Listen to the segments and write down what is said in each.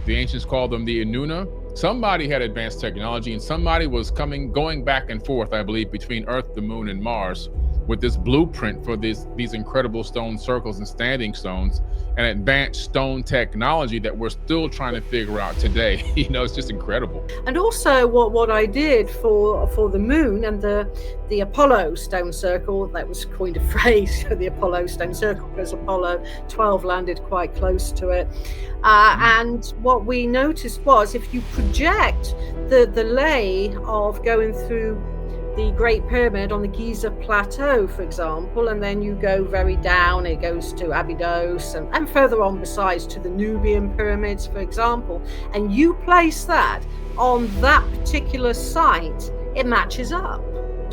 The ancients called them the Inuna. Somebody had advanced technology, and somebody was going back and forth, I believe, between Earth, the Moon, and Mars with this blueprint for these incredible stone circles and standing stones and advanced stone technology that we're still trying to figure out today. It's just incredible. And also what I did for the moon and the Apollo stone circle, that was coined a phrase, the Apollo stone circle, because Apollo 12 landed quite close to it. And what we noticed was, if you project the lay of going through the Great Pyramid on the Giza Plateau, for example, and then you go very down, it goes to Abydos and further on besides to the Nubian pyramids, for example, and you place that on that particular site, it matches up.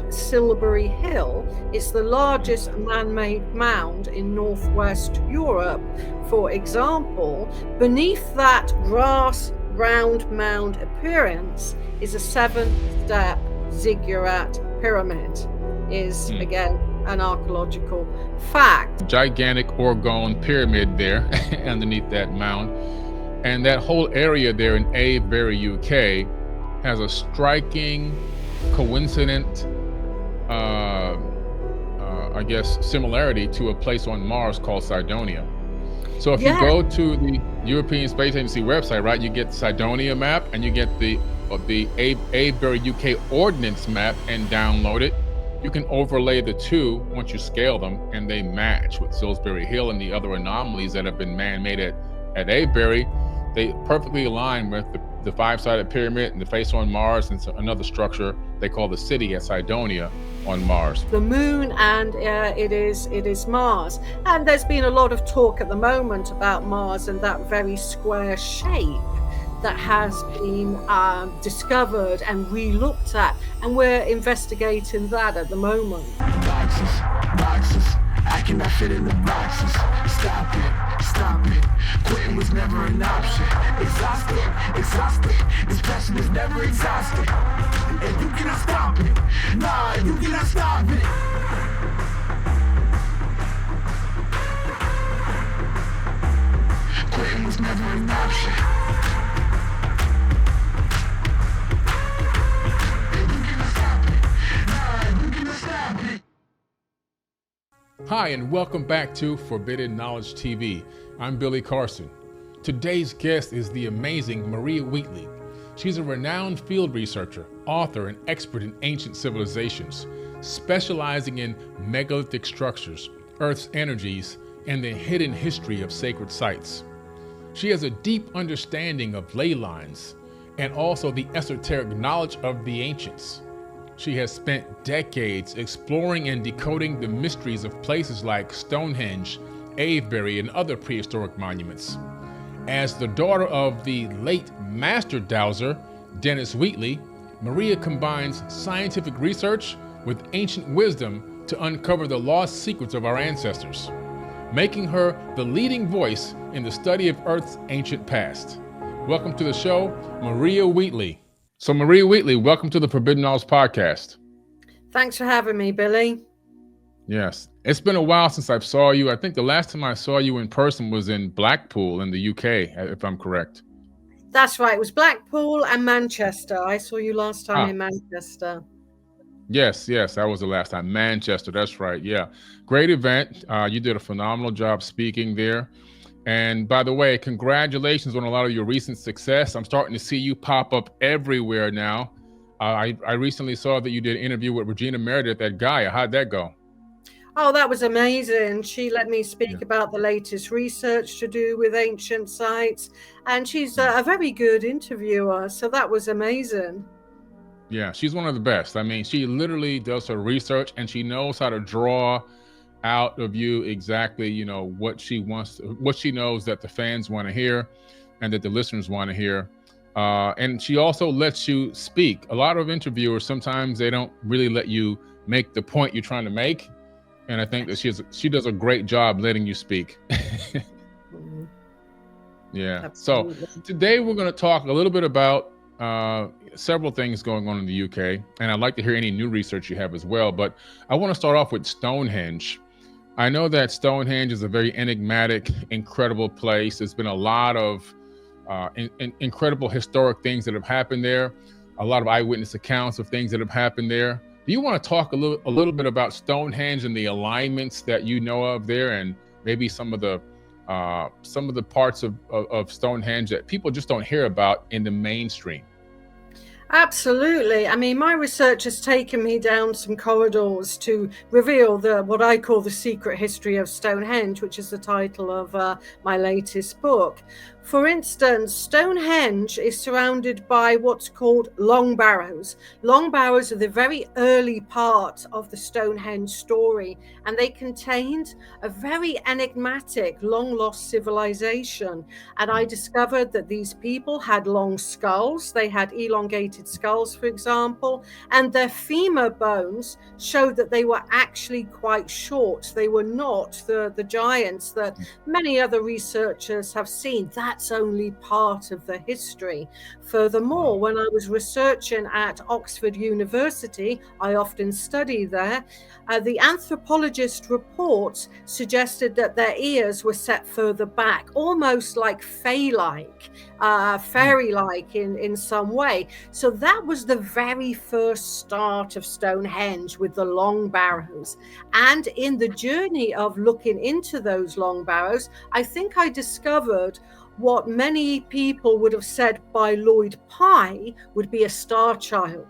Silbury Hill, it's the largest man-made mound in northwest Europe, for example. Beneath that grass round mound appearance is a 7-step ziggurat pyramid, is again an archaeological fact. Gigantic orgone pyramid there underneath that mound, and that whole area there in Avebury, UK, has a striking coincident I guess similarity to a place on Mars called Cydonia. So if you go to the European Space Agency website, right, you get the Cydonia map and you get the Avebury UK ordnance map and download it. You can overlay the two once you scale them, and they match with Silbury Hill and the other anomalies that have been man-made at Avebury. They perfectly align with the 5-sided pyramid and the face on Mars, and another structure they call the city at Cydonia on Mars. The moon, and it is Mars. And there's been a lot of talk at the moment about Mars and that very square shape that has been discovered and re-looked at, and we're investigating that at the moment. Boxes, I cannot fit in the boxes. Stop it. Quitting was never an option. Exhausted. This passion is never exhausted. And you cannot stop it. Nah, you cannot stop it. Quitting was never an option. Hi, and welcome back to Forbidden Knowledge TV. I'm Billy Carson. Today's guest is the amazing Maria Wheatley. She's a renowned field researcher, author, and expert in ancient civilizations, specializing in megalithic structures, Earth's energies, and the hidden history of sacred sites. She has a deep understanding of ley lines and also the esoteric knowledge of the ancients. She has spent decades exploring and decoding the mysteries of places like Stonehenge, Avebury, and other prehistoric monuments. As the daughter of the late master dowser, Dennis Wheatley, Maria combines scientific research with ancient wisdom to uncover the lost secrets of our ancestors, making her the leading voice in the study of Earth's ancient past. Welcome to the show, Maria Wheatley. So Maria Wheatley, welcome to the Forbidden Knowledge podcast. Thanks for having me, Billy. Yes, it's been a while since I saw you. I think the last time I saw you in person was in Blackpool in the UK, if I'm correct. That's right. It was Blackpool and Manchester. I saw you last time in Manchester. Yes, that was the last time. Manchester, that's right. Yeah, great event. You did a phenomenal job speaking there. And by the way, congratulations on a lot of your recent success. I'm starting to see you pop up everywhere now. I recently saw that you did an interview with Regina Meredith at Gaia. How'd that go? Oh, that was amazing. She let me speak about the latest research to do with ancient sites. And she's a very good interviewer. So that was amazing. Yeah, she's one of the best. I mean, she literally does her research and she knows how to draw out of you exactly, what she wants, what she knows that the fans want to hear and that the listeners want to hear. And she also lets you speak. A lot of interviewers, sometimes they don't really let you make the point you're trying to make. And I think that she does a great job letting you speak. Yeah. Absolutely. So today we're going to talk a little bit about several things going on in the UK. And I'd like to hear any new research you have as well. But I want to start off with Stonehenge. I know that Stonehenge is a very enigmatic, incredible place. There's been a lot of incredible historic things that have happened there, a lot of eyewitness accounts of things that have happened there. Do you want to talk a little bit about Stonehenge and the alignments that you know of there, and maybe some of the parts of Stonehenge that people just don't hear about in the mainstream? Absolutely. I mean, my research has taken me down some corridors to reveal what I call the secret history of Stonehenge, which is the title of my latest book. For instance, Stonehenge is surrounded by what's called long barrows. Long barrows are the very early part of the Stonehenge story, and they contained a very enigmatic, long-lost civilization. And I discovered that these people had long skulls. They had elongated skulls, for example, and their femur bones showed that they were actually quite short. They were not the giants that many other researchers have seen. That's only part of the history. Furthermore, when I was researching at Oxford University, I often study there, the anthropologist reports suggested that their ears were set further back, almost like fey-like, fairy-like in some way. So that was the very first start of Stonehenge, with the long barrows. And in the journey of looking into those long barrows, I think I discovered what many people would have said by Lloyd Pye would be a star child.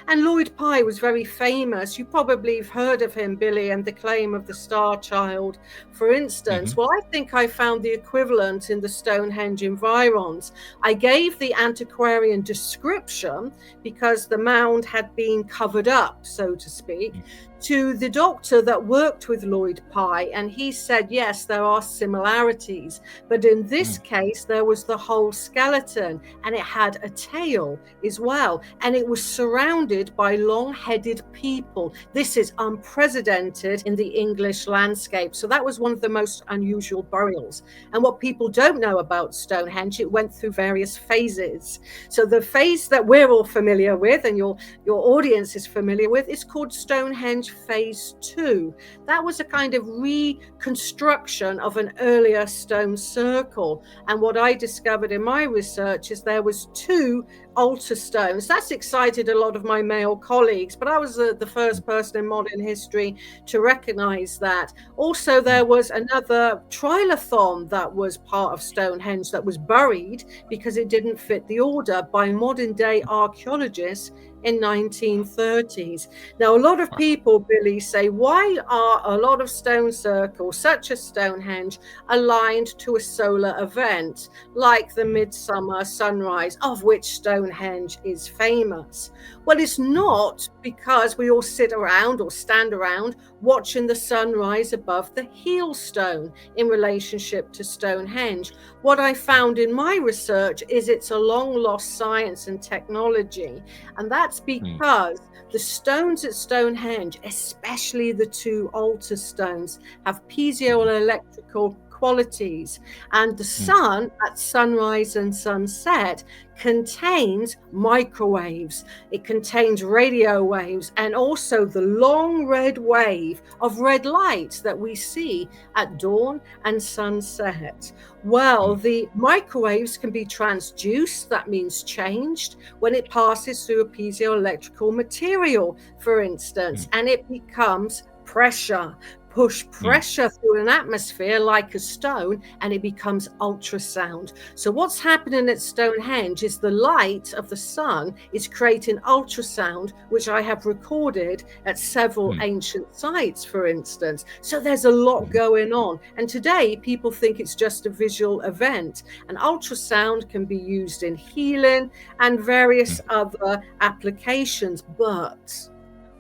And Lloyd Pye was very famous. You probably have heard of him, Billy, and the claim of the star child, for instance. Well, I think I found the equivalent in the Stonehenge environs. I gave the antiquarian description because the mound had been covered up, so to speak, to the doctor that worked with Lloyd Pye, and he said, yes, there are similarities, but in this case, there was the whole skeleton, and it had a tail as well, and it was surrounded by long-headed people. This is unprecedented in the English landscape. So that was one of the most unusual burials. And what people don't know about Stonehenge, it went through various phases. So the phase that we're all familiar with, and your audience is familiar with, is called Stonehenge Phase 2. That was a kind of reconstruction of an earlier stone circle. And what I discovered in my research is there was 2 altar stones. That's excited a lot of my male colleagues, but I was the first person in modern history to recognize that. Also, there was another trilithon that was part of Stonehenge that was buried because it didn't fit the order by modern day archaeologists in 1930s. Now, a lot of people, Billy, say, why are a lot of stone circles, such as Stonehenge, aligned to a solar event like the midsummer sunrise, of which Stonehenge is famous? Well, it's not because we all sit around or stand around watching the sunrise above the heel stone in relationship to Stonehenge. What I found in my research is it's a long lost science and technology, and that's because the stones at Stonehenge, especially the 2 altar stones, have piezoelectrical qualities, and the sun at sunrise and sunset contains microwaves. It contains radio waves, and also the long red wave of red light that we see at dawn and sunset. Well, the microwaves can be transduced, that means changed, when it passes through a piezoelectrical material, for instance, and it becomes pressure. Push pressure through an atmosphere like a stone, and it becomes ultrasound. So what's happening at Stonehenge is the light of the sun is creating ultrasound, which I have recorded at several ancient sites, for instance. So there's a lot going on. And today people think it's just a visual event. And ultrasound can be used in healing and various other applications. But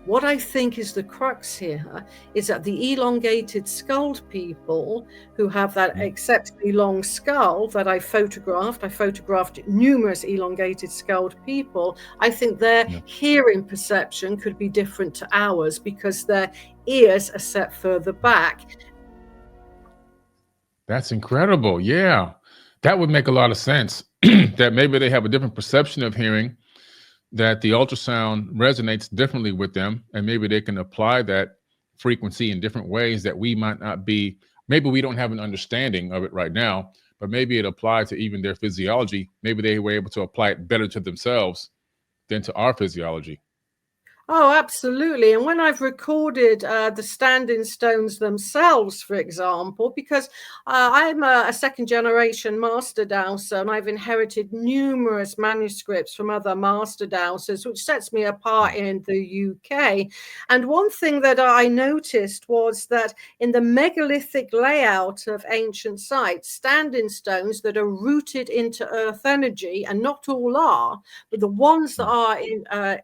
what I think is the crux here is that the elongated skulled people who have that exceptionally long skull that I photographed numerous elongated skulled people. I think their hearing perception could be different to ours because their ears are set further back. That's incredible. Yeah, that would make a lot of sense. That maybe they have a different perception of hearing, that the ultrasound resonates differently with them, and maybe they can apply that frequency in different ways that we might not be, maybe we don't have an understanding of it right now, but maybe it applied to even their physiology. Maybe they were able to apply it better to themselves than to our physiology. Oh, absolutely. And when I've recorded the standing stones themselves, for example, because I'm a second generation master dowser, and I've inherited numerous manuscripts from other master dowsers, which sets me apart in the UK. And one thing that I noticed was that in the megalithic layout of ancient sites, standing stones that are rooted into earth energy, and not all are, but the ones that are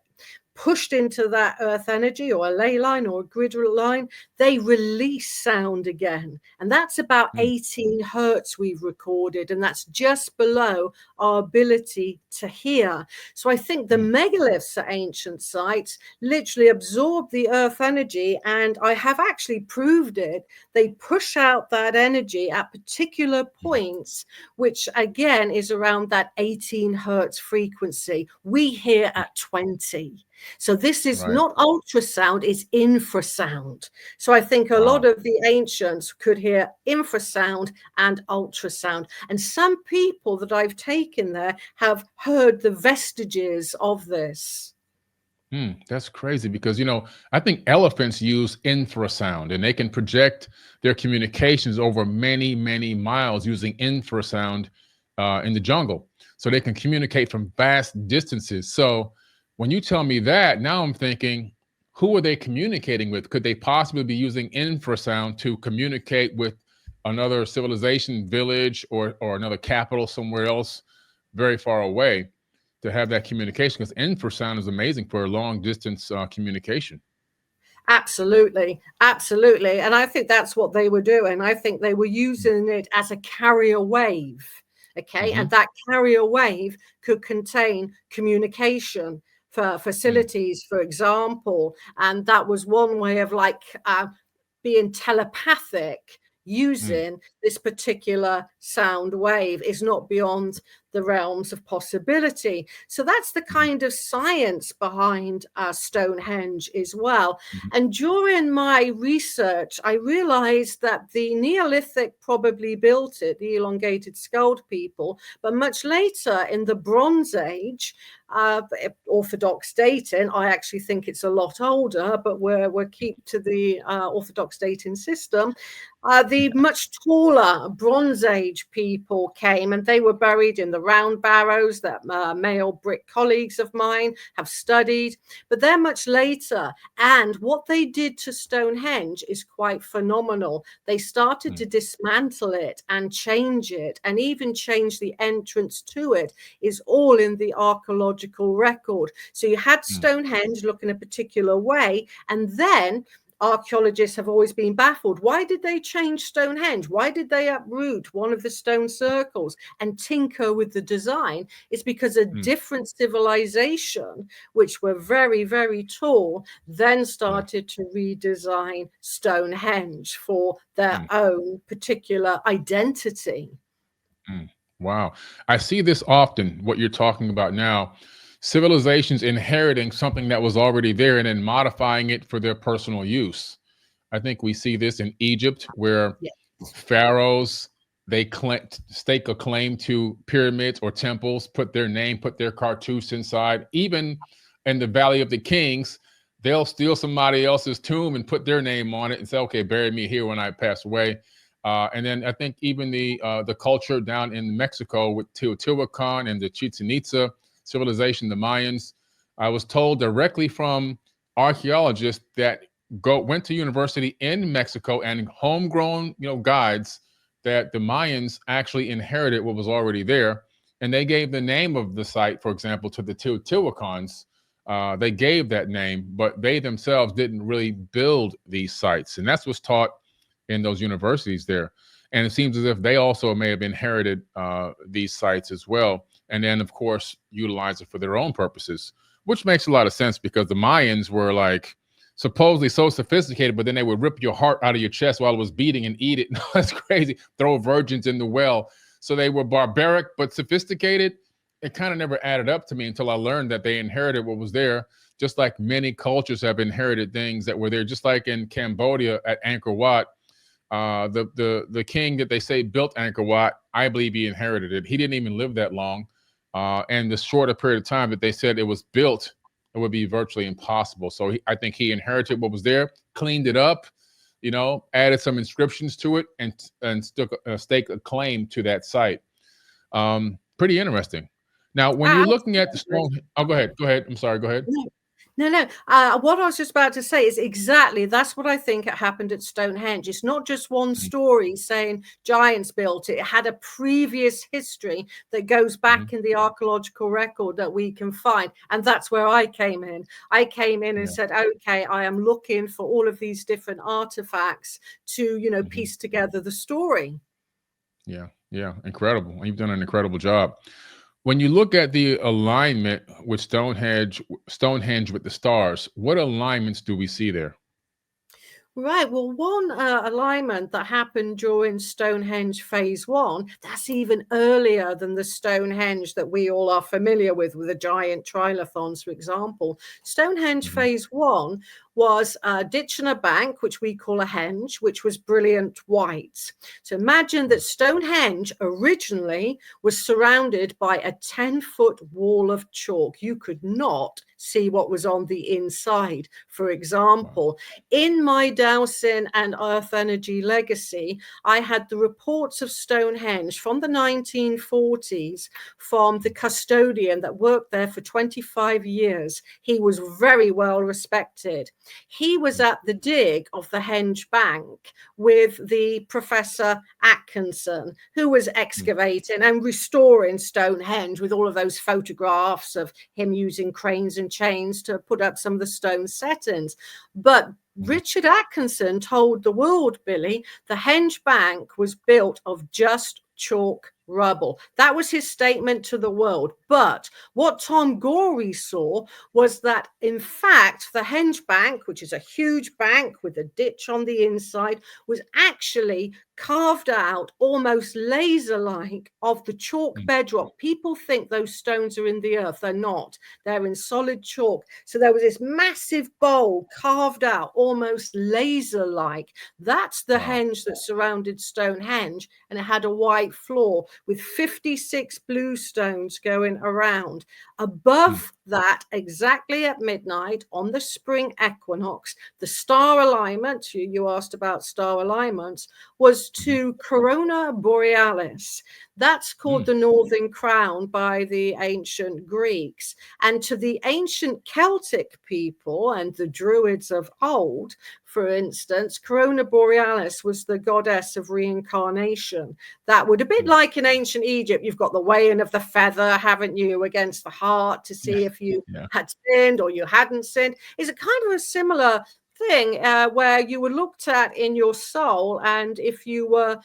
pushed into that earth energy or a ley line or a grid line, they release sound again. And that's about 18 hertz we've recorded, and that's just below our ability to hear. So I think the megaliths at ancient sites literally absorb the earth energy, and I have actually proved it. They push out that energy at particular points, which again is around that 18 hertz frequency. We hear at 20. So this is not ultrasound, it's infrasound. So I think a lot of the ancients could hear infrasound and ultrasound. And some people that I've taken there have heard the vestiges of this. That's crazy because, you know, I think elephants use infrasound, and they can project their communications over many, many miles using infrasound in the jungle. So they can communicate from vast distances. So when you tell me that, now I'm thinking, who are they communicating with? Could they possibly be using infrasound to communicate with another civilization, village, or another capital somewhere else very far away to have that communication? Because infrasound is amazing for long distance communication. Absolutely. Absolutely. And I think that's what they were doing. I think they were using it as a carrier wave. Okay. And that carrier wave could contain communication for facilities, for example. And that was one way of like being telepathic using this particular sound wave is not beyond the realms of possibility. So that's the kind of science behind Stonehenge as well. And during my research, I realized that the Neolithic probably built it, the elongated skulled people, but much later in the Bronze Age, orthodox dating, I actually think it's a lot older, but we'll keep to the orthodox dating system. The much taller Bronze Age people came, and they were buried in the round barrows that male brick colleagues of mine have studied, but they're much later. And what they did to Stonehenge is quite phenomenal. They started to dismantle it and change it, and even change the entrance to it, is all in the archaeological record. So you had Stonehenge looking a particular way, and then archaeologists have always been baffled. Why did they change Stonehenge? Why did they uproot one of the stone circles and tinker with the design? It's because a different civilization, which were very, very tall, then started to redesign Stonehenge for their own particular identity. Wow. I see this often, what you're talking about now. Civilizations inheriting something that was already there and then modifying it for their personal use. I think we see this in Egypt, where pharaohs, they stake a claim to pyramids or temples, put their name, put their cartouche inside. Even in the Valley of the Kings, they'll steal somebody else's tomb and put their name on it and say, okay, bury me here when I pass away. And then I think even the culture down in Mexico with Teotihuacan and the Chichen Itza civilization, the Mayans, I was told directly from archaeologists that went to university in Mexico and homegrown, guides, that the Mayans actually inherited what was already there, and they gave the name of the site, for example, to the Teotihuacans. They gave that name, but they themselves didn't really build these sites, and that's what's taught in those universities there. And it seems as if they also may have inherited these sites as well, and then, of course, utilize it for their own purposes, which makes a lot of sense because the Mayans were like supposedly so sophisticated, but then they would rip your heart out of your chest while it was beating and eat it. That's crazy. Throw virgins in the well. So they were barbaric but sophisticated. It kind of never added up to me until I learned that they inherited what was there, just like many cultures have inherited things that were there, just like in Cambodia at Angkor Wat. The king that they say built Angkor Wat, I believe he inherited it. He didn't even live that long, and the shorter period of time that they said it was built, it would be virtually impossible. So I think he inherited what was there, cleaned it up, added some inscriptions to it, and staked a claim to that site. Pretty interesting. Now, when you're looking at the stone, oh, go ahead. I'm sorry. Go ahead. No. What I was just about to say is exactly that's what I think happened at Stonehenge. It's not just one story saying giants built it. It had a previous history that goes back in the archaeological record that we can find. And that's where I came in. I came in and said, okay, I am looking for all of these different artifacts to, piece together the story. Yeah. Incredible. You've done an incredible job. When you look at the alignment with Stonehenge with the stars, what alignments do we see there? Right. Well, one alignment that happened during Stonehenge Phase 1, that's even earlier than the Stonehenge that we all are familiar with the giant trilithons, for example. Stonehenge Phase 1 was a ditch and a bank, which we call a henge, which was brilliant white. So imagine that Stonehenge originally was surrounded by a 10-foot wall of chalk. You could not see what was on the inside. For example, in my Dowsing and Earth Energy Legacy, I had the reports of Stonehenge from the 1940s from the custodian that worked there for 25 years. He was very well respected. He was at the dig of the Henge Bank with the Professor Atkinson, who was excavating and restoring Stonehenge with all of those photographs of him using cranes and chains to put up some of the stone settings. But Richard Atkinson told the world, Billy, the Henge Bank was built of just chalk rubble. That was his statement to the world. But what Tom Gorey saw was that, in fact, the Henge Bank, which is a huge bank with a ditch on the inside, was actually carved out almost laser-like of the chalk bedrock. People think those stones are in the earth. They're not. They're in solid chalk. So there was this massive bowl carved out almost laser-like. That's the henge that surrounded Stonehenge, and it had a white floor with 56 blue stones going around. Above that, exactly at midnight on the spring equinox, the star alignment, you asked about star alignments, was to Corona Borealis. That's called the Northern Crown by the ancient Greeks. And to the ancient Celtic people and the Druids of old, for instance, Corona Borealis was the goddess of reincarnation. That would, a bit like in ancient Egypt, you've got the weighing of the feather, haven't you, against the heart to see if you had sinned or you hadn't sinned. It's a kind of a similar thing where you were looked at in your soul, and if you were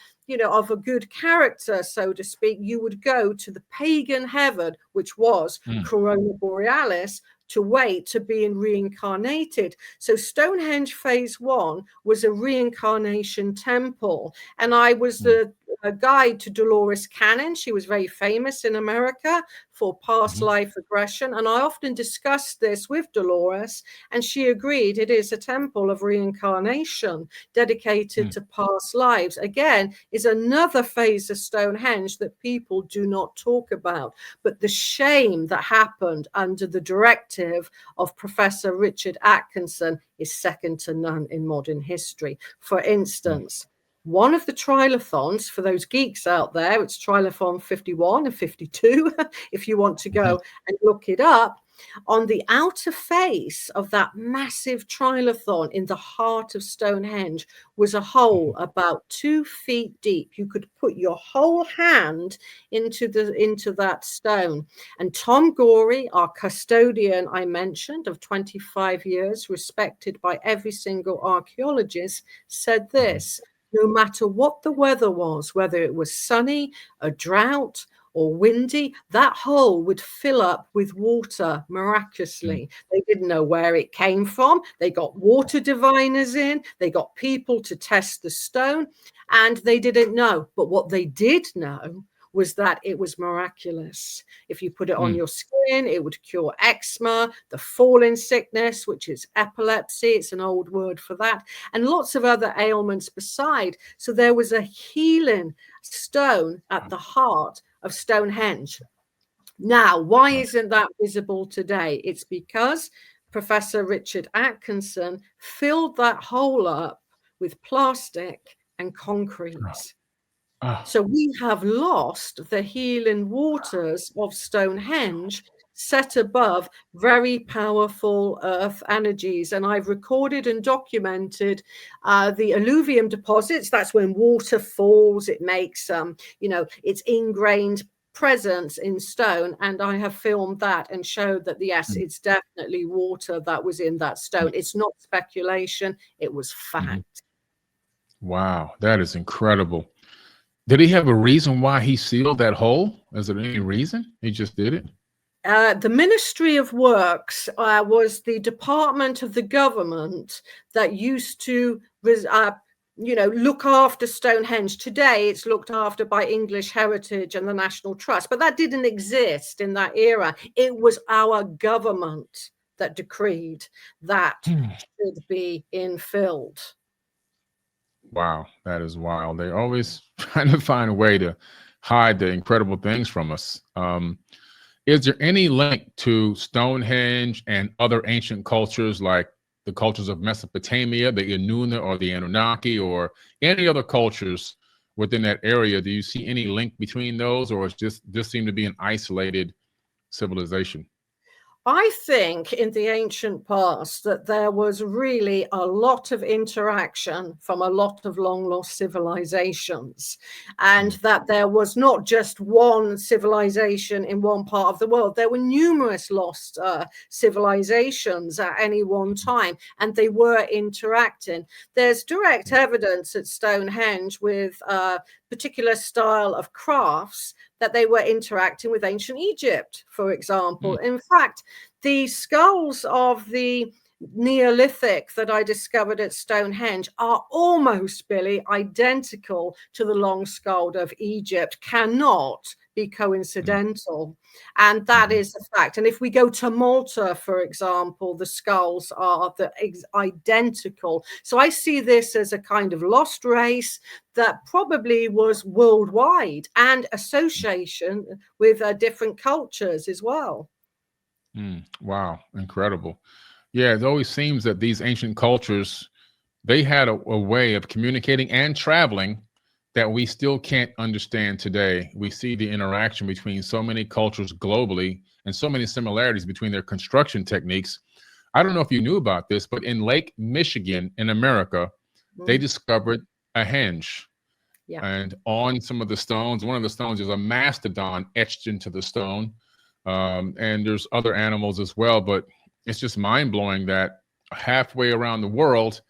of a good character, so to speak, you would go to the pagan heaven, which was Corona Borealis, to wait to being reincarnated. So Stonehenge Phase 1 was a reincarnation temple, and I was the guide to Dolores Cannon. She was very famous in America for past life regression, and I often discussed this with Dolores, and she agreed it is a temple of reincarnation dedicated to past lives. Again, is another phase of Stonehenge that people do not talk about, but the shame that happened under the directive of Professor Richard Atkinson is second to none in modern history. For instance, one of the trilithons, for those geeks out there, it's trilithon 51 and 52, if you want to go and look it up. On the outer face of that massive trilithon in the heart of Stonehenge was a hole about 2 feet deep. You could put your whole hand into that stone. And Tom Gorey, our custodian I mentioned of 25 years, respected by every single archaeologist, said this: no matter what the weather was, whether it was sunny, a drought, or windy, that hole would fill up with water miraculously. They didn't know where it came from. They got water diviners in. They got people to test the stone, and they didn't know. But what they did know was that it was miraculous. If you put it on Mm. your skin, it would cure eczema, the falling sickness, which is epilepsy. It's an old word for that, and lots of other ailments beside. So there was a healing stone at the heart of Stonehenge. Now, why isn't that visible today? It's because Professor Richard Atkinson filled that hole up with plastic and concrete. Ah. So we have lost the healing waters of Stonehenge set above very powerful earth energies. And I've recorded and documented the alluvium deposits. That's when water falls, it makes, its ingrained presence in stone. And I have filmed that and showed that, yes, it's definitely water that was in that stone. It's not speculation, it was fact. Wow, that is incredible. Did he have a reason why he sealed that hole? Is there any reason? He just did it? The Ministry of Works was the department of the government that used to, look after Stonehenge. Today, it's looked after by English Heritage and the National Trust, but that didn't exist in that era. It was our government that decreed that should be infilled. Wow, that is wild. They're always trying to find a way to hide the incredible things from us. Is there any link to Stonehenge and other ancient cultures, like the cultures of Mesopotamia, the Inuna or the Anunnaki, or any other cultures within that area? Do you see any link between those, or it's just seem to be an isolated civilization? I think in the ancient past that there was really a lot of interaction from a lot of long lost civilizations, and that there was not just one civilization in one part of the world. There were numerous lost civilizations at any one time, and they were interacting. There's direct evidence at Stonehenge with a particular style of crafts that they were interacting with ancient Egypt, for example. In fact, the skulls of the Neolithic that I discovered at Stonehenge are almost, Billy, identical to the long skull of Egypt. Cannot be coincidental. And that is a fact. And if we go to Malta, for example, the skulls are identical. So I see this as a kind of lost race that probably was worldwide, and association with different cultures as well. Wow, incredible. Yeah, it always seems that these ancient cultures, they had a way of communicating and traveling that we still can't understand today. We see the interaction between so many cultures globally and so many similarities between their construction techniques. I don't know if you knew about this, but in Lake Michigan in America, they discovered a henge. Yeah. And on some of the stones, one of the stones is a mastodon etched into the stone. And there's other animals as well, but it's just mind-blowing that halfway around the world,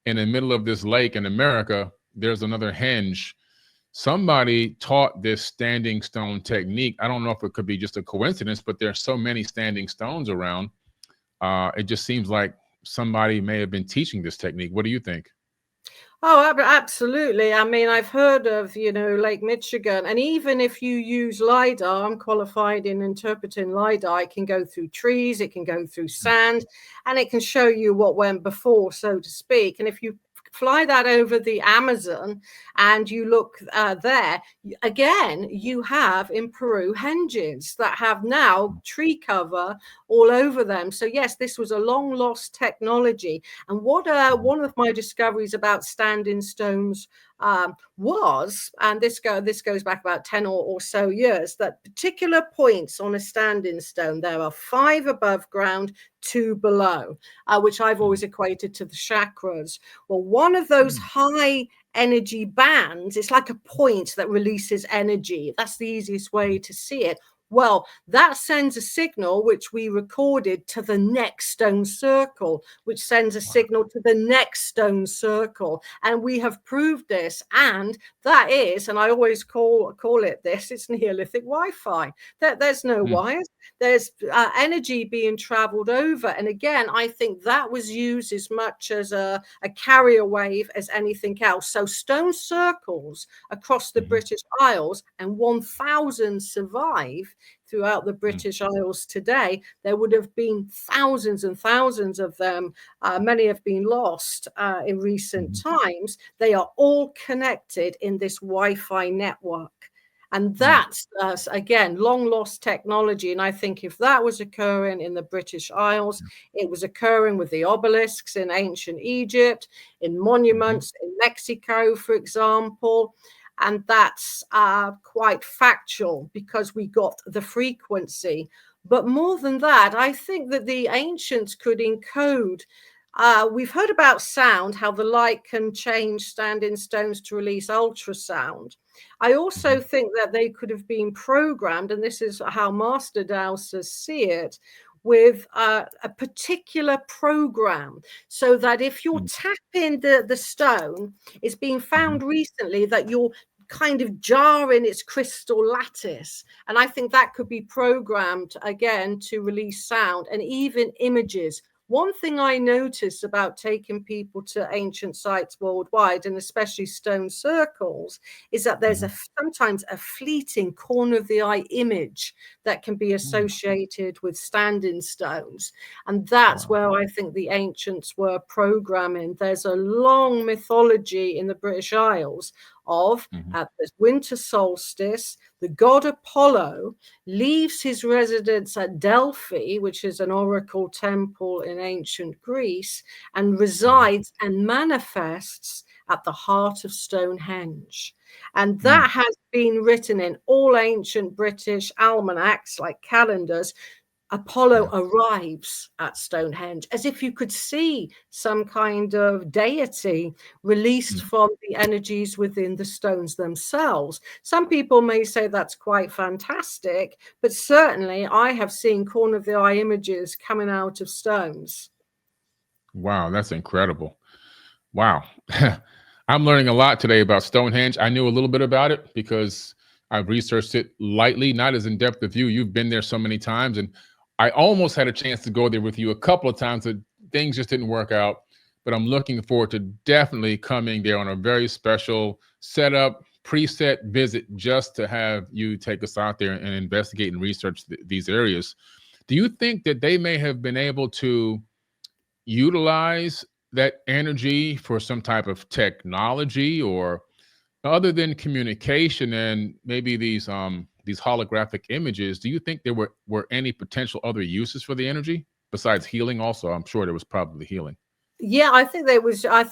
in the middle of this lake in America, there's another henge. Somebody taught this standing stone technique. I don't know if it could be just a coincidence, but there's so many standing stones around. It just seems like somebody may have been teaching this technique. What do you think? Oh, absolutely. I mean, I've heard of, Lake Michigan, and even if you use LiDAR, I'm qualified in interpreting LiDAR. It can go through trees, it can go through sand, and it can show you what went before, so to speak. And if you fly that over the Amazon and you look there, again, you have in Peru henges that have now tree cover all over them. So yes, this was a long lost technology. And what one of my discoveries about standing stones was, and this goes back about 10 or so years, that particular points on a standing stone, there are 5 above ground, 2 below, which I've always equated to the chakras. Well, one of those high energy bands, it's like a point that releases energy. That's the easiest way to see it. Well, that sends a signal, which we recorded, to the next stone circle, which sends a signal to the next stone circle. And we have proved this. And that is, and I always call it this, it's Neolithic Wi-Fi. There's no wires there's energy being traveled over. And again, I think that was used as much as a carrier wave as anything else. So stone circles across the British Isles, and 1,000 survive throughout the British Isles today. There would have been thousands and thousands of them. Many have been lost in recent times. They are all connected in this Wi-Fi network. And that's, again, long lost technology. And I think if that was occurring in the British Isles, it was occurring with the obelisks in ancient Egypt, in monuments in Mexico, for example. And that's quite factual because we got the frequency. But more than that, I think that the ancients could encode. We've heard about sound, how the light can change standing stones to release ultrasound. I also think that they could have been programmed, and this is how master dowsers see it, with a particular program, so that if you're tapping the stone, it's been found recently that you're kind of jarring its crystal lattice. And I think that could be programmed again to release sound and even images. One thing I noticed about taking people to ancient sites worldwide, and especially stone circles, is that there's sometimes a fleeting corner of the eye image that can be associated with standing stones. And that's where I think the ancients were programming. There's a long mythology in the British Isles of at the winter solstice, the god Apollo leaves his residence at Delphi, which is an oracle temple in ancient Greece, and resides and manifests at the heart of Stonehenge. And that has been written in all ancient British almanacs, like calendars. Apollo arrives at Stonehenge as if you could see some kind of deity released from the energies within the stones themselves. Some people may say that's quite fantastic, but certainly I have seen corner of the eye images coming out of stones. Wow, that's incredible. Wow. I'm learning a lot today about Stonehenge. I knew a little bit about it because I've researched it lightly, not as in depth as you. You've been there so many times, and I almost had a chance to go there with you a couple of times, but things just didn't work out. But I'm looking forward to definitely coming there on a very special setup, preset visit, just to have you take us out there and investigate and research these areas. Do you think that they may have been able to utilize that energy for some type of technology, or other than communication and maybe these holographic images? Do you think there were any potential other uses for the energy besides healing? Also, I'm sure there was probably healing. Yeah, I think there was. I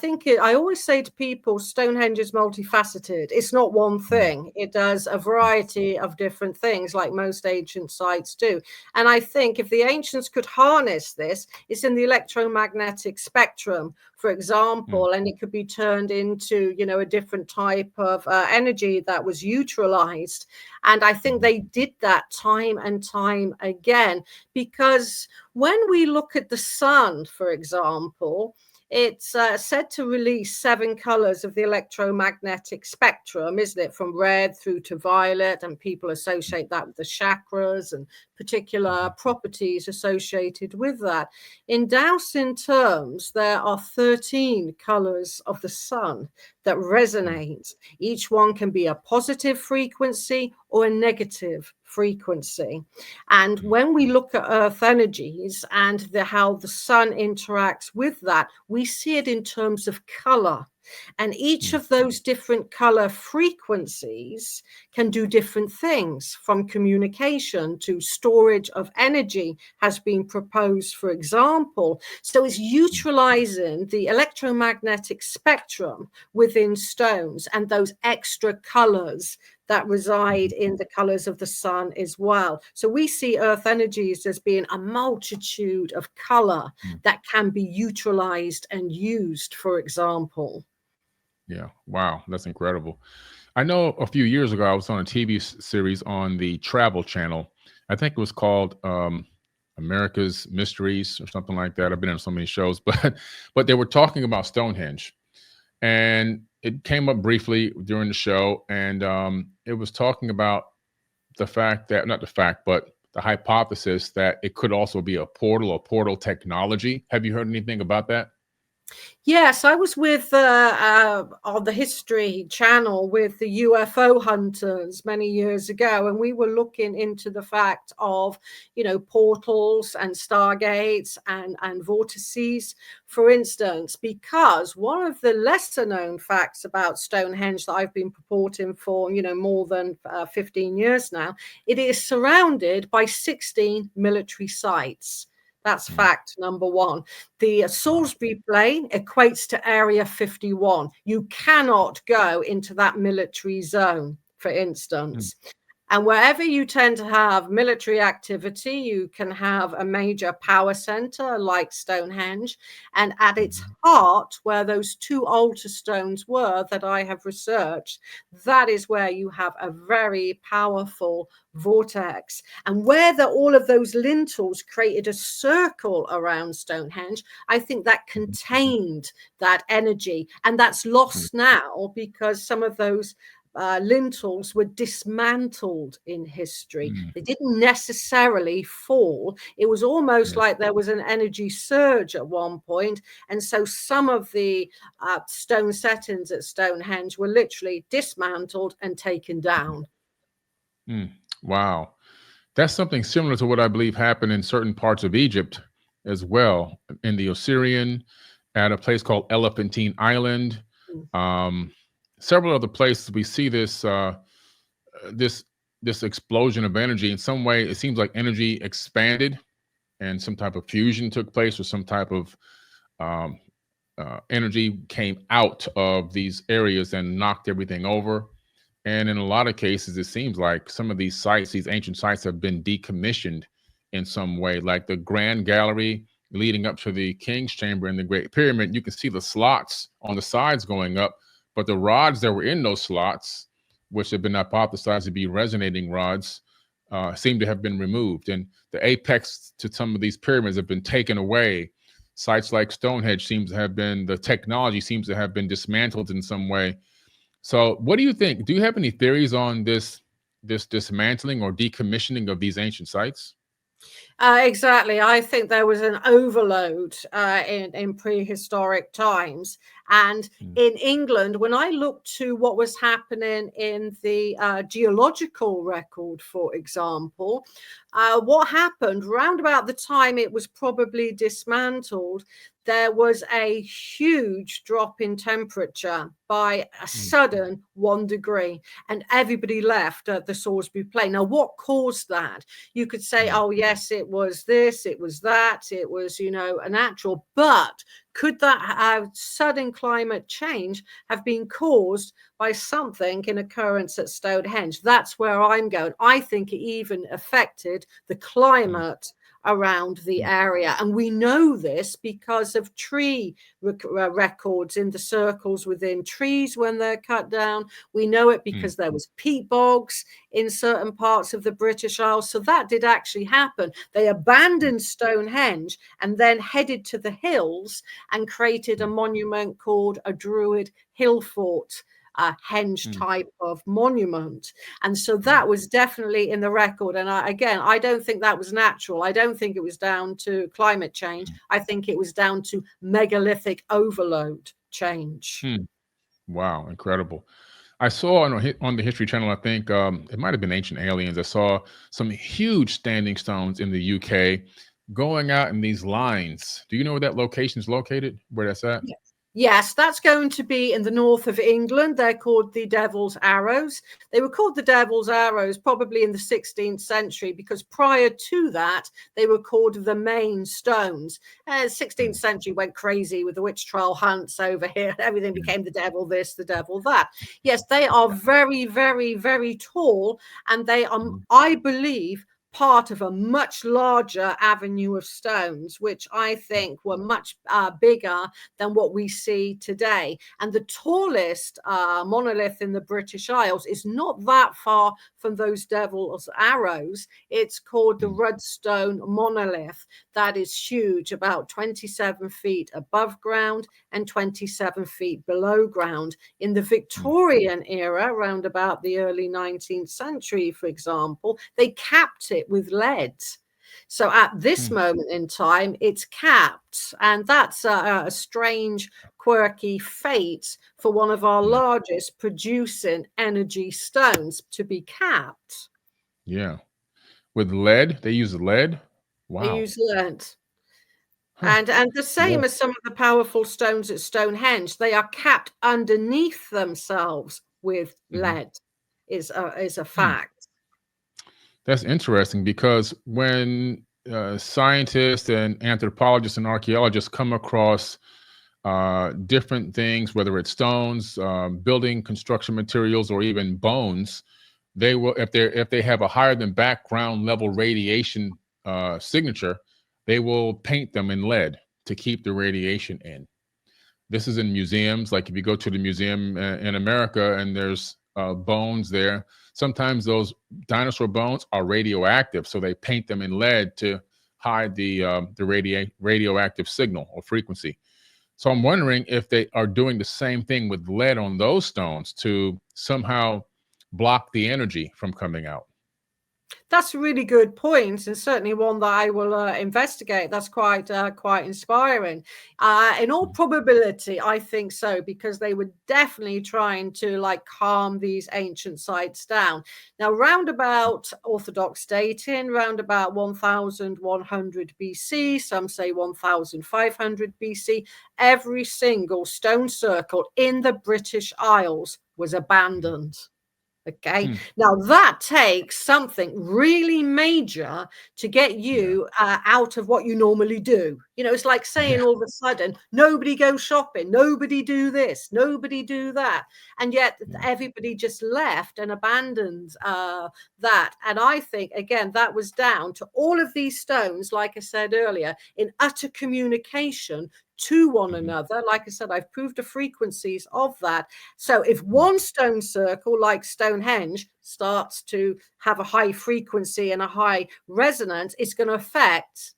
always say to people, Stonehenge is multifaceted. It's not one thing. It does a variety of different things, like most ancient sites do. And I think if the ancients could harness this, it's in the electromagnetic spectrum, for example, and it could be turned into, a different type of energy that was utilized. And I think they did that time and time again, because when we look at the sun, for example, it's said to release 7 colors of the electromagnetic spectrum, isn't it? From red through to violet, and people associate that with the chakras and particular properties associated with that. In dowsing terms, there are 13 colors of the sun that resonate. Each one can be a positive frequency or a negative frequency. And when we look at Earth energies and how the sun interacts with that, we see it in terms of color. And each of those different color frequencies can do different things, from communication to storage of energy has been proposed, for example. So it's utilizing the electromagnetic spectrum within stones and those extra colors that reside in the colors of the sun as well. So we see Earth energies as being a multitude of color that can be utilized and used, for example. Yeah. Wow. That's incredible. I know a few years ago, I was on a TV series on the Travel Channel. I think it was called America's Mysteries or something like that. I've been on so many shows, but they were talking about Stonehenge, and it came up briefly during the show. And it was talking about the fact that, not the fact, but the hypothesis that it could also be a portal technology. Have you heard anything about that? Yes, I was with on the History Channel with the UFO hunters many years ago, and we were looking into the fact of, portals and stargates and vortices, for instance, because one of the lesser known facts about Stonehenge that I've been purporting for, more than 15 years now, it is surrounded by 16 military sites. That's fact number one. The Salisbury Plain equates to Area 51. You cannot go into that military zone, for instance. And wherever you tend to have military activity, you can have a major power center like Stonehenge. And at its heart, where those two altar stones were that I have researched, that is where you have a very powerful vortex. And where all of those lintels created a circle around Stonehenge, I think that contained that energy. And that's lost now because some of those lintels were dismantled in history. They didn't necessarily fall. It was almost like there was an energy surge at one point. And so some of the stone settings at Stonehenge were literally dismantled and taken down. Wow. That's something similar to what I believe happened in certain parts of Egypt as well, in the Osirian, at a place called Elephantine Island. Several other places we see this this explosion of energy. In some way, it seems like energy expanded and some type of fusion took place, or some type of energy came out of these areas and knocked everything over. And in a lot of cases, it seems like some of these sites, these ancient sites, have been decommissioned in some way, like the Grand Gallery leading up to the King's Chamber in the Great Pyramid. You can see the slots on the sides going up, but the rods that were in those slots, which have been hypothesized to be resonating rods, seem to have been removed. And the apex to some of these pyramids have been taken away. Sites like Stonehenge the technology seems to have been dismantled in some way. So what do you think? Do you have any theories on this dismantling or decommissioning of these ancient sites? Exactly. I think there was an overload in prehistoric times. And in England, when I looked to what was happening in the geological record, for example, what happened round about the time it was probably dismantled, there was a huge drop in temperature by a sudden 1 degree, and everybody left at the Salisbury Plain. Now, what caused that? You could say, oh, yes, it was this, it was that, it was, a natural, but could that sudden climate change have been caused by something in occurrence at Stonehenge? That's where I'm going. I think it even affected the climate around the area. And we know this because of tree records in the circles within trees when they're cut down. We know it because there was peat bogs in certain parts of the British Isles. So that did actually happen. They abandoned Stonehenge and then headed to the hills and created a monument called a Druid hill fort. Henge type of monument. And so that was definitely in the record. And I don't think that was natural. I don't think it was down to climate change. I think it was down to megalithic overload change. Wow, incredible. I saw on the History Channel, I think it might have been Ancient Aliens, I saw some huge standing stones in the UK going out in these lines. Do you know where that location is located, where that's at? Yes, that's going to be in the north of England. They're called the Devil's Arrows. They were called the Devil's Arrows probably in the 16th century, because prior to that, they were called the Main Stones. 16th century went crazy with the witch trial hunts over here. Everything became the devil this, the devil that. Yes, they are very, very, very tall. And they are, I believe, part of a much larger avenue of stones, which I think were much bigger than what we see today. And the tallest monolith in the British Isles is not that far from those Devil's Arrows. It's called the Rudstone Monolith. That is huge, about 27 feet above ground and 27 feet below ground. In the Victorian era, around about the early 19th century, for example, they capped it it with lead. So at this moment in time, it's capped. And that's a strange, quirky fate for one of our largest producing energy stones to be capped. Yeah. With lead, they use lead. They Wow. use lead. Huh. And the same Yeah. as some of the powerful stones at Stonehenge, they are capped underneath themselves with lead, is a fact. That's interesting because when scientists and anthropologists and archaeologists come across different things, whether it's stones, building construction materials, or even bones, they will, if they have a higher than background level radiation signature, they will paint them in lead to keep the radiation in. This is in museums. Like if you go to the museum in America and there's bones there, sometimes those dinosaur bones are radioactive, so they paint them in lead to hide the radioactive signal or frequency. So I'm wondering if they are doing the same thing with lead on those stones to somehow block the energy from coming out. That's a really good point, and certainly one that I will investigate. That's quite inspiring. In all probability, I think so, because they were definitely trying to like calm these ancient sites down. Now, round about Orthodox dating, round about 1100 BC, some say 1500 BC, every single stone circle in the British Isles was abandoned. Okay, now that takes something really major to get you out of what you normally do. You know, it's like saying all of a sudden, nobody go shopping, nobody do this, nobody do that. And yet everybody just left and abandoned that. And I think, again, that was down to all of these stones, like I said earlier, in utter communication to one another. Like I said, I've proved the frequencies of that. So if one stone circle like Stonehenge starts to have a high frequency and a high resonance, it's going to affect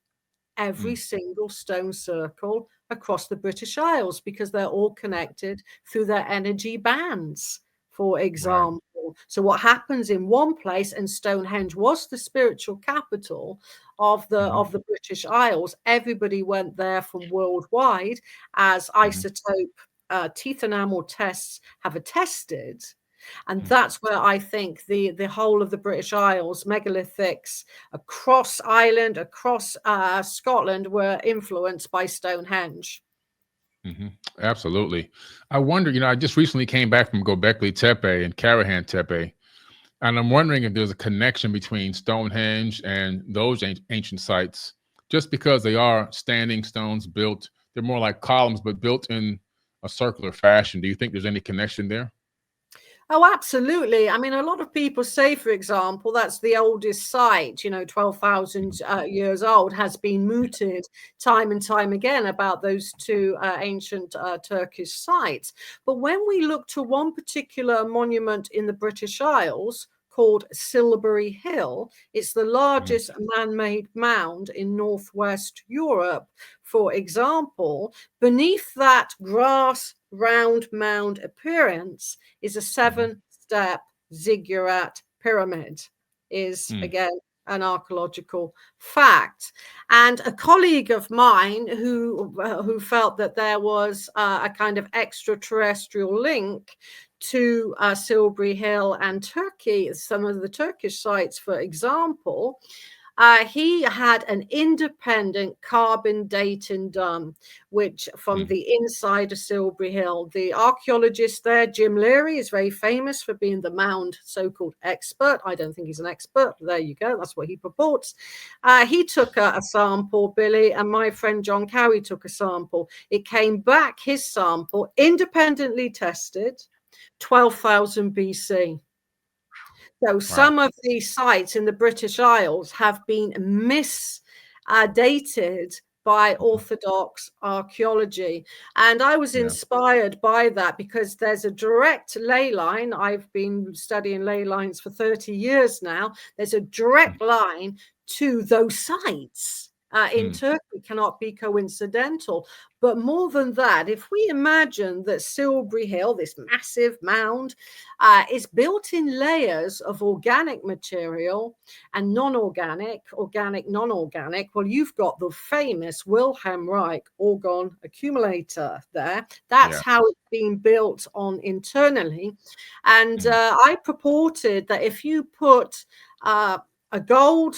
every single stone circle across the British Isles, because they're all connected through their energy bands, for example. So what happens in one place, and Stonehenge was the spiritual capital of the British Isles, everybody went there from worldwide, as isotope teeth enamel tests have attested. And that's where I think the whole of the British Isles, megalithics across Ireland, across Scotland, were influenced by Stonehenge. Absolutely. I wonder, I just recently came back from Göbekli Tepe and Karahan Tepe, and I'm wondering if there's a connection between Stonehenge and those ancient sites, just because they are standing stones built. They're more like columns, but built in a circular fashion. Do you think there's any connection there? Oh, absolutely. I mean, a lot of people say, for example, that's the oldest site, 12,000 years old, has been mooted time and time again about those two ancient Turkish sites. But when we look to one particular monument in the British Isles called Silbury Hill, it's the largest man-made mound in Northwest Europe, for example. Beneath that grass round mound appearance is a 7-step ziggurat pyramid, is again an archaeological fact. And a colleague of mine who felt that there was a kind of extraterrestrial link to Silbury Hill and Turkey, some of the Turkish sites, for example, he had an independent carbon dating done, which from the inside of Silbury Hill. The archaeologist there, Jim Leary, is very famous for being the mound so-called expert. I don't think he's an expert, but there you go. That's what he purports. He took a sample, Billy, and my friend John Cowie took a sample. It came back, his sample, independently tested, 12,000 BC. So some of these sites in the British Isles have been misdated by Orthodox archaeology. And I was inspired by that because there's a direct ley line. I've been studying ley lines for 30 years now. There's a direct line to those sites. in Turkey cannot be coincidental. But more than that, if we imagine that Silbury Hill, this massive mound, is built in layers of organic material and non-organic, organic, non-organic, well, you've got the famous Wilhelm Reich orgone accumulator there. That's how it's been built on internally. And I purported that if you put a gold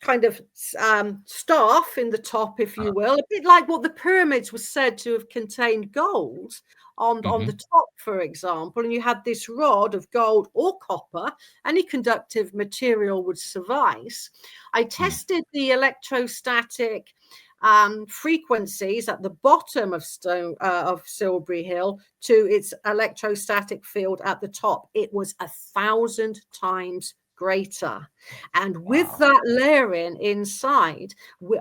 kind of staff in the top, if you will, a bit like what the pyramids were said to have contained gold on the top, for example, and you had this rod of gold or copper, any conductive material would suffice. I tested the electrostatic frequencies at the bottom of Silbury Hill to its electrostatic field at the top. It was 1,000 times greater. And with that layering inside,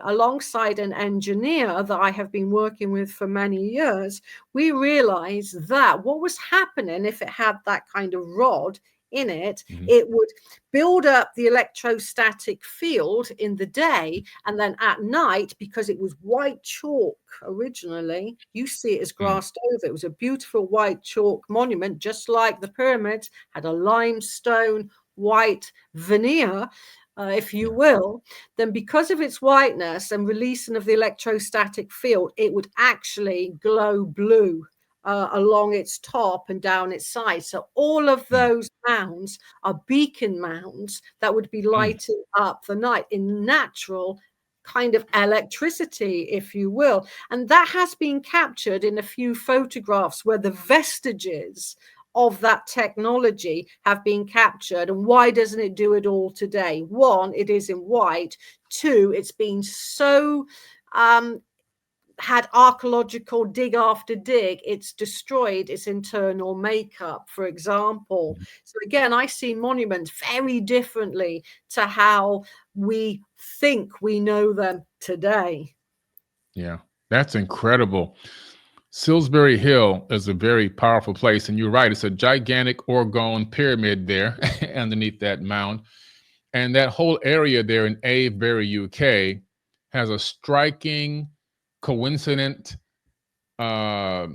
alongside an engineer that I have been working with for many years, we realized that what was happening if it had that kind of rod in it, it would build up the electrostatic field in the day, and then at night, because it was white chalk originally, you see it as grassed over. It was a beautiful white chalk monument, just like the pyramids, had a limestone white veneer, if you will. Then because of its whiteness and releasing of the electrostatic field, it would actually glow blue along its top and down its side. So all of those mounds are beacon mounds that would be lighting up the night in natural kind of electricity, if you will. And that has been captured in a few photographs where the vestiges of that technology have been captured. And why doesn't it do it all today? One, it is in white. Two, it's been so had archaeological dig after dig, it's destroyed its internal makeup, for example. So again, I see monuments very differently to how we think we know them today. Yeah, that's incredible. Silbury Hill is a very powerful place, and you're right, it's a gigantic orgone pyramid there underneath that mound. And that whole area there in Avebury, UK, has a striking, coincident, I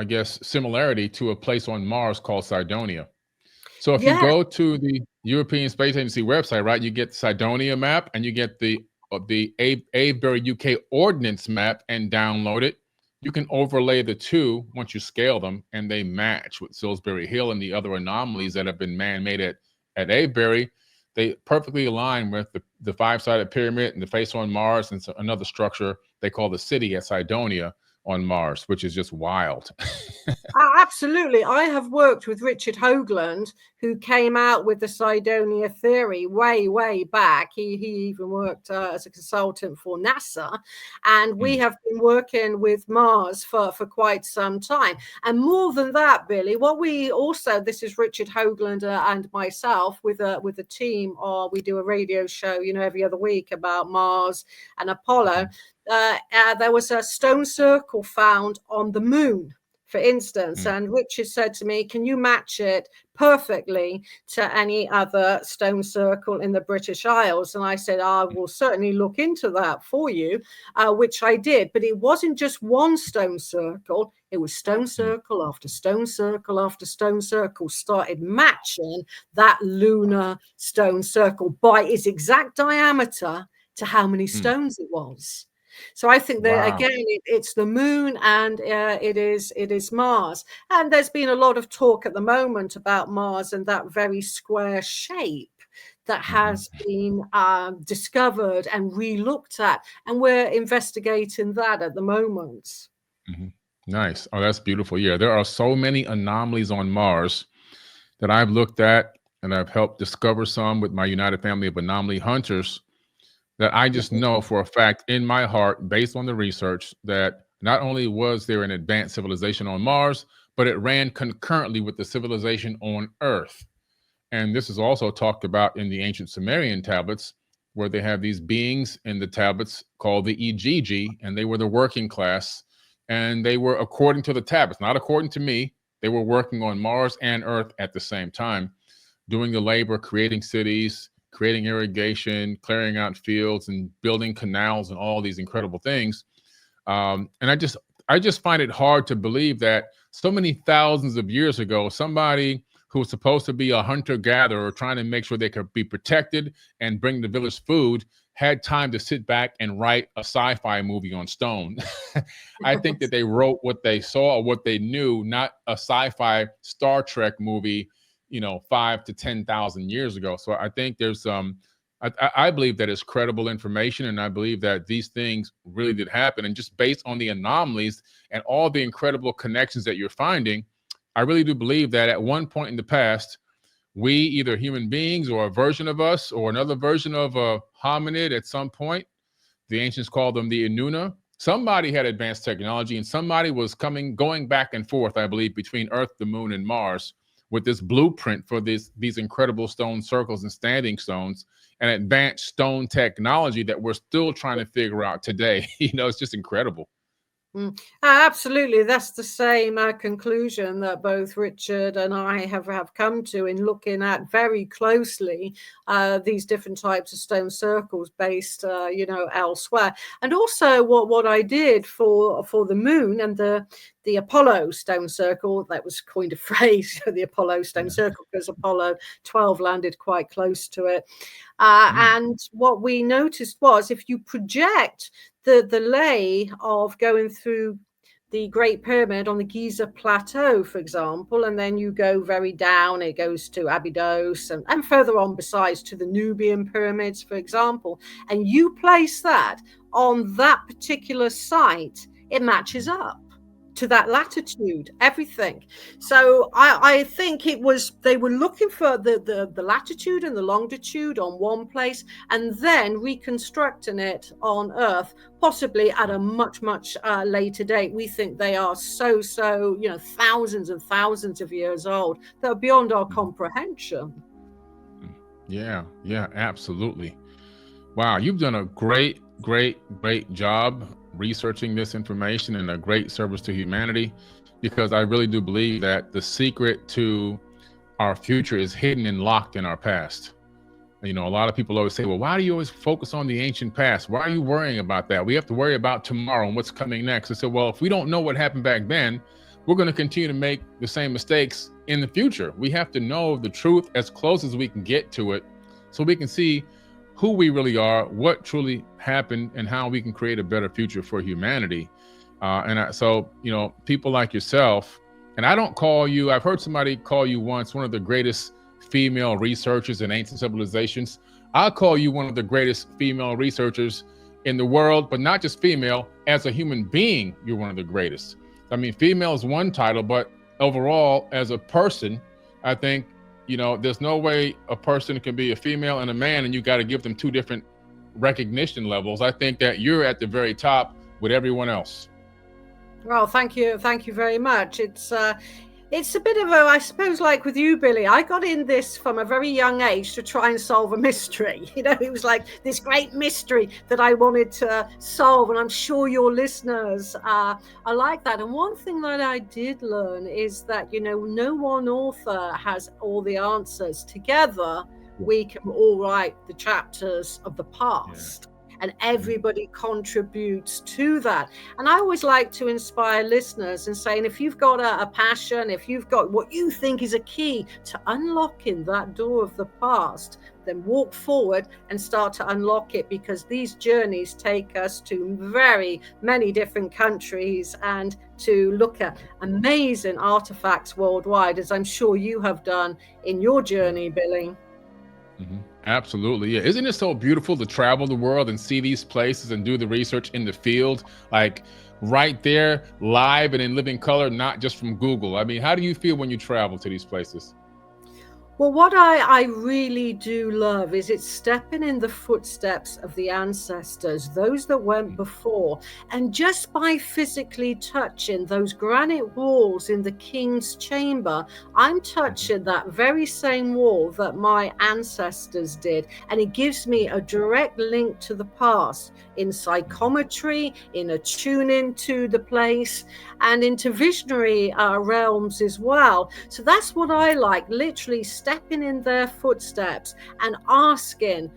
guess, similarity to a place on Mars called Cydonia. So if you go to the European Space Agency website, right, you get the Cydonia map and you get the Avebury, UK ordnance map and download it. You can overlay the two once you scale them, and they match with Silbury Hill and the other anomalies that have been man-made at Avebury. They perfectly align with the five-sided pyramid and the face on Mars, and another structure they call the city at Cydonia on Mars, which is just wild. Absolutely. I have worked with Richard Hoagland, who came out with the Cydonia theory way back. He even worked as a consultant for NASA, and we have been working with Mars for quite some time. And more than that, Billy, what we also, this is Richard Hoagland and myself with a team, or we do a radio show, every other week about Mars and Apollo. There was a stone circle found on the moon, for instance, and Richard said to me, can you match it perfectly to any other stone circle in the British Isles? And I said, I will certainly look into that for you, which I did. But it wasn't just one stone circle. It was stone circle after stone circle after stone circle started matching that lunar stone circle by its exact diameter to how many stones it was. So I think that again, it's the moon and it is Mars. And there's been a lot of talk at the moment about Mars and that very square shape that has been discovered and re-looked at. And we're investigating that at the moment. Nice. Oh, that's beautiful. Yeah, there are so many anomalies on Mars that I've looked at, and I've helped discover some with my United Family of Anomaly Hunters, that I just know for a fact in my heart, based on the research, that not only was there an advanced civilization on Mars, but it ran concurrently with the civilization on Earth. And this is also talked about in the ancient Sumerian tablets, where they have these beings in the tablets called the Igigi, and they were the working class. And they were, according to the tablets, not according to me, they were working on Mars and Earth at the same time, doing the labor, creating cities, creating irrigation, clearing out fields, and building canals and all these incredible things. And I just find it hard to believe that so many thousands of years ago, somebody who was supposed to be a hunter-gatherer trying to make sure they could be protected and bring the village food had time to sit back and write a sci-fi movie on stone. I think that they wrote what they saw or what they knew, not a sci-fi Star Trek movie, 5 to 10,000 years ago. So I think there's I believe that it's credible information, and I believe that these things really did happen. And just based on the anomalies and all the incredible connections that you're finding, I really do believe that at one point in the past, we, either human beings or a version of us or another version of a hominid at some point, the ancients called them the Inuna, somebody had advanced technology and somebody was going back and forth, I believe, between Earth, the moon, and Mars with this blueprint for these incredible stone circles and standing stones and advanced stone technology that we're still trying to figure out today. It's just incredible. Absolutely. That's the same conclusion that both Richard and I have come to in looking at very closely these different types of stone circles based, elsewhere. And also what I did for the moon and the Apollo stone circle, that was coined a phrase, the Apollo stone circle, because Apollo 12 landed quite close to it. And what we noticed was if you project the lay of going through the Great Pyramid on the Giza Plateau, for example, and then you go very down, it goes to Abydos and further on besides to the Nubian pyramids, for example, and you place that on that particular site, it matches up to that latitude, everything. So I think they were looking for the latitude and the longitude on one place and then reconstructing it on Earth, possibly at a much later date. We think they are so thousands and thousands of years old. They're beyond our comprehension. Yeah, absolutely. Wow, you've done a great job researching this information and a great service to humanity, because I really do believe that the secret to our future is hidden and locked in our past. A lot of people always say, well, why do you always focus on the ancient past? Why are you worrying about that? We have to worry about tomorrow and what's coming next. I said, well, if we don't know what happened back then, we're going to continue to make the same mistakes in the future. We have to know the truth as close as we can get to it so we can see who we really are, what truly happened, and how we can create a better future for humanity. So people like yourself, and I don't call you, I've heard somebody call you once one of the greatest female researchers in ancient civilizations. I'll call you one of the greatest female researchers in the world, but not just female, as a human being, you're one of the greatest. I mean, female is one title, but overall, as a person, I think there's no way a person can be a female and a man and you got to give them two different recognition levels. I think that you're at the very top with everyone else. Well, thank you very much. It's a bit of I suppose, like with you, Billy, I got in this from a very young age to try and solve a mystery. It was like this great mystery that I wanted to solve. And I'm sure your listeners are like that. And one thing that I did learn is that, no one author has all the answers. Together, we can all write the chapters of the past. And everybody contributes to that. And I always like to inspire listeners and saying, if you've got a passion, if you've got what you think is a key to unlocking that door of the past, then walk forward and start to unlock it, because these journeys take us to very many different countries and to look at amazing artifacts worldwide, as I'm sure you have done in your journey, Billy. Mm-hmm. Absolutely. Yeah. Isn't it so beautiful to travel the world and see these places and do the research in the field, like right there, live and in living color, not just from Google? I mean, how do you feel when you travel to these places? Well, what I really do love is it's stepping in the footsteps of the ancestors, those that went before. And just by physically touching those granite walls in the king's chamber, I'm touching that very same wall that my ancestors did. And it gives me a direct link to the past in psychometry, in attuning to the place, and into visionary realms as well. So that's what I like, literally stepping in their footsteps and asking,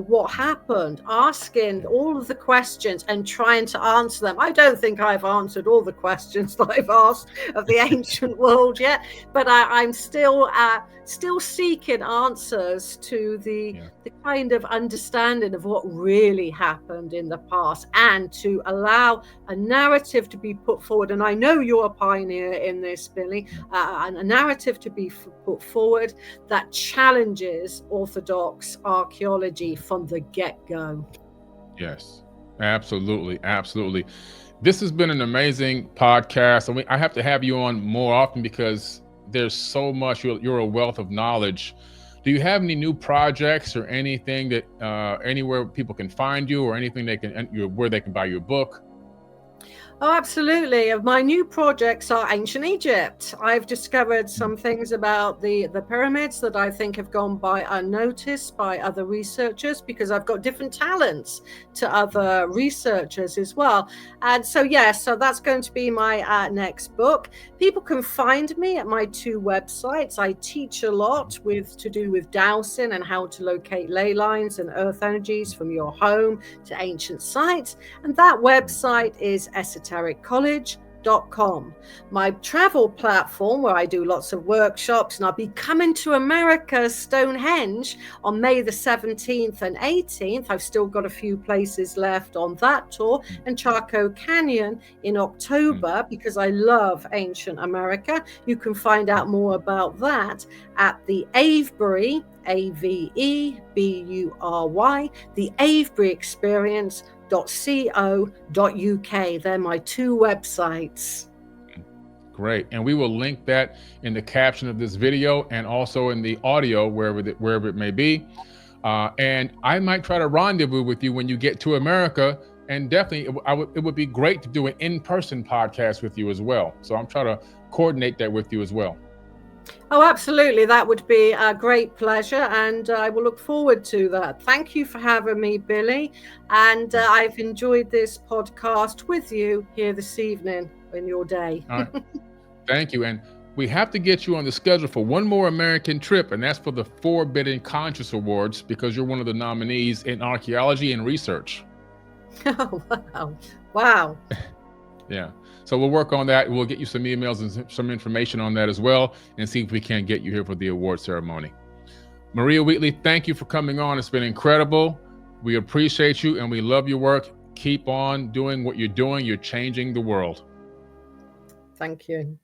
what happened, asking all of the questions and trying to answer them. I don't think I've answered all the questions that I've asked of the ancient world yet, but I'm still seeking answers to the kind of understanding of what really happened in the past, and to allow a narrative to be put forward. And I know you're a pioneer in this, Billy, and a narrative to be put forward that challenges orthodox archaeology from the get-go. Yes, absolutely. Absolutely. This has been an amazing podcast. I have to have you on more often because there's so much. You're a wealth of knowledge. Do you have any new projects or anything that anywhere people can find you, or anything where they can buy your book? Oh, absolutely. My new projects are ancient Egypt. I've discovered some things about the pyramids that I think have gone by unnoticed by other researchers, because I've got different talents to other researchers as well. And so that's going to be my next book. People can find me at my 2 websites. I teach a lot to do with dowsing and how to locate ley lines and earth energies from your home to ancient sites. And that website is esotericcollege.com. My travel platform, where I do lots of workshops, and I'll be coming to America, Stonehenge, on May the 17th and 18th. I've still got a few places left on that tour, and Chaco Canyon in October, because I love ancient America. You can find out more about that at the Avebury, Avebury, the Avebury Experience.co.uk. They're my 2 websites. Great. And we will link that in the caption of this video, and also in the audio, wherever it may be. And I might try to rendezvous with you when you get to America. And definitely, it would be great to do an in-person podcast with you as well. So I'm trying to coordinate that with you as well. Oh, absolutely. That would be a great pleasure, and I will look forward to that. Thank you for having me, Billy. And I've enjoyed this podcast with you here this evening in your day. All right. Thank you. And we have to get you on the schedule for one more American trip, and that's for the 4Bidden Conscious Awards, because you're one of the nominees in archaeology and research. Oh, wow. Yeah. So we'll work on that. We'll get you some emails and some information on that as well, and see if we can get you here for the award ceremony. Maria Wheatley, thank you for coming on. It's been incredible. We appreciate you, and we love your work. Keep on doing what you're doing. You're changing the world. Thank you.